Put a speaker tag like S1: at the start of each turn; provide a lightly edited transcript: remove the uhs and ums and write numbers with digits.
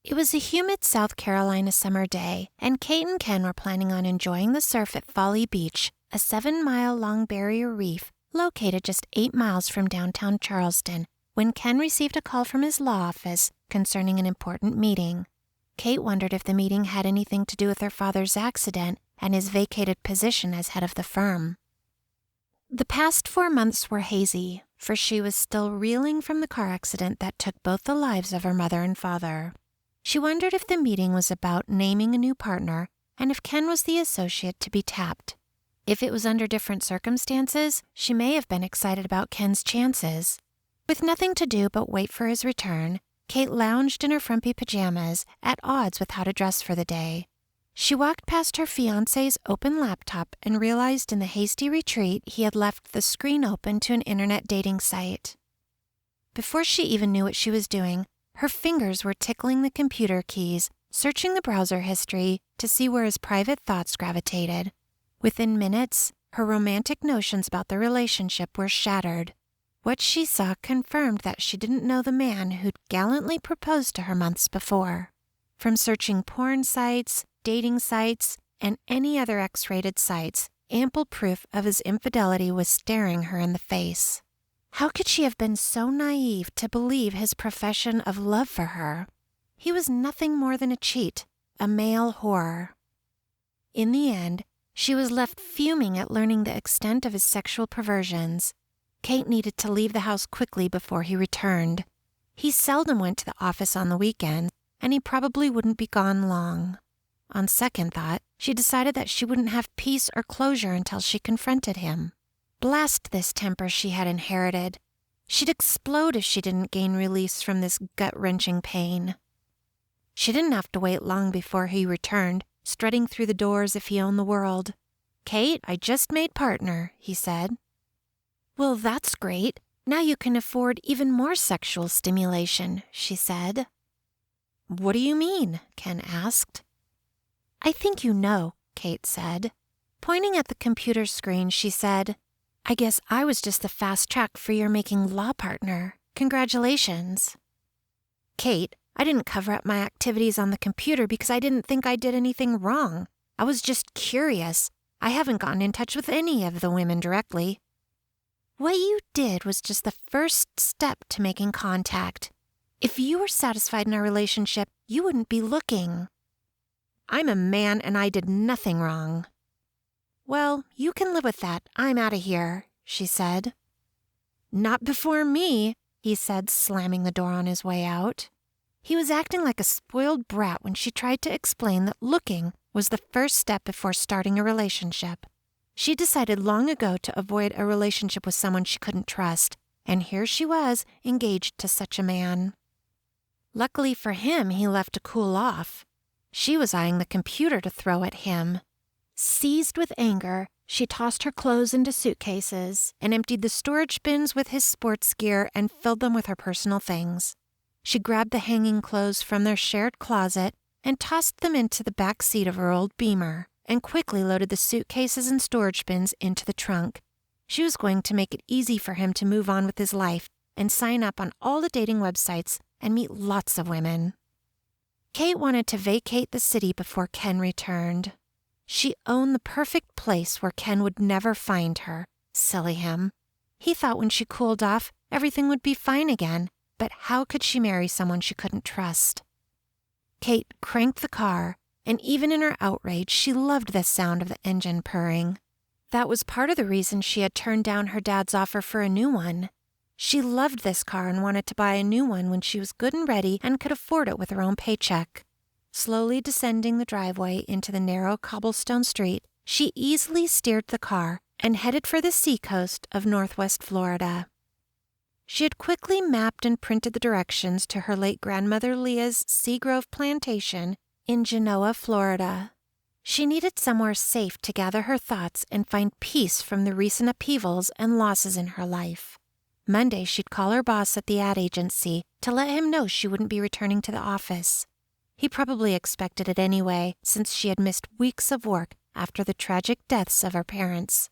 S1: It was a humid South Carolina summer day, and Kate and Ken were planning on enjoying the surf at Folly Beach, a 7-mile-long barrier reef located just 8 miles from downtown Charleston, when Ken received a call from his law office concerning an important meeting. Kate wondered if the meeting had anything to do with her father's accident and his vacated position as head of the firm. The past 4 months were hazy, for she was still reeling from the car accident that took both the lives of her mother and father. She wondered if the meeting was about naming a new partner and if Ken was the associate to be tapped. If it was under different circumstances, she may have been excited about Ken's chances. With nothing to do but wait for his return, Kate lounged in her frumpy pajamas, at odds with how to dress for the day. She walked past her fiancé's open laptop and realized in the hasty retreat he had left the screen open to an internet dating site. Before she even knew what she was doing, her fingers were tickling the computer keys, searching the browser history to see where his private thoughts gravitated. Within minutes, her romantic notions about the relationship were shattered. What she saw confirmed that she didn't know the man who'd gallantly proposed to her months before. From searching porn sites, dating sites, and any other X-rated sites, ample proof of his infidelity was staring her in the face. How could she have been so naive to believe his profession of love for her? He was nothing more than a cheat, a male whore. In the end, she was left fuming at learning the extent of his sexual perversions. Kate needed to leave the house quickly before he returned. He seldom went to the office on the weekends, and he probably wouldn't be gone long. On second thought, she decided that she wouldn't have peace or closure until she confronted him. Blast this temper she had inherited. She'd explode if she didn't gain release from this gut-wrenching pain. She didn't have to wait long before he returned, strutting through the door as if he owned the world. "Kate, I just made partner," he said. "Well, that's great. Now you can afford even more sexual stimulation," she said. "What do you mean?" Ken asked. "I think you know," Kate said. Pointing at the computer screen, she said, "I guess I was just the fast track for your making law partner. Congratulations." "Kate, I didn't cover up my activities on the computer because I didn't think I did anything wrong. I was just curious. I haven't gotten in touch with any of the women directly." "What you did was just the first step to making contact. If you were satisfied in our relationship, you wouldn't be looking." "I'm a man and I did nothing wrong." "Well, you can live with that. I'm out of here," she said. "Not before me," he said, slamming the door on his way out. He was acting like a spoiled brat when she tried to explain that looking was the first step before starting a relationship. She decided long ago to avoid a relationship with someone she couldn't trust, and here she was, engaged to such a man. Luckily for him, he left to cool off. She was eyeing the computer to throw at him. Seized with anger, she tossed her clothes into suitcases and emptied the storage bins with his sports gear and filled them with her personal things. She grabbed the hanging clothes from their shared closet and tossed them into the back seat of her old Beamer and quickly loaded the suitcases and storage bins into the trunk. She was going to make it easy for him to move on with his life and sign up on all the dating websites and meet lots of women. Kate wanted to vacate the city before Ken returned. She owned the perfect place where Ken would never find her. Silly him. He thought when she cooled off, everything would be fine again, but how could she marry someone she couldn't trust? Kate cranked the car, and even in her outrage, she loved the sound of the engine purring. That was part of the reason she had turned down her dad's offer for a new one. She loved this car and wanted to buy a new one when she was good and ready and could afford it with her own paycheck. Slowly descending the driveway into the narrow cobblestone street, she easily steered the car and headed for the seacoast of Northwest Florida. She had quickly mapped and printed the directions to her late grandmother Leah's Seagrove plantation in Genoa, Florida. She needed somewhere safe to gather her thoughts and find peace from the recent upheavals and losses in her life. Monday, she'd call her boss at the ad agency to let him know she wouldn't be returning to the office. He probably expected it anyway, since she had missed weeks of work after the tragic deaths of her parents.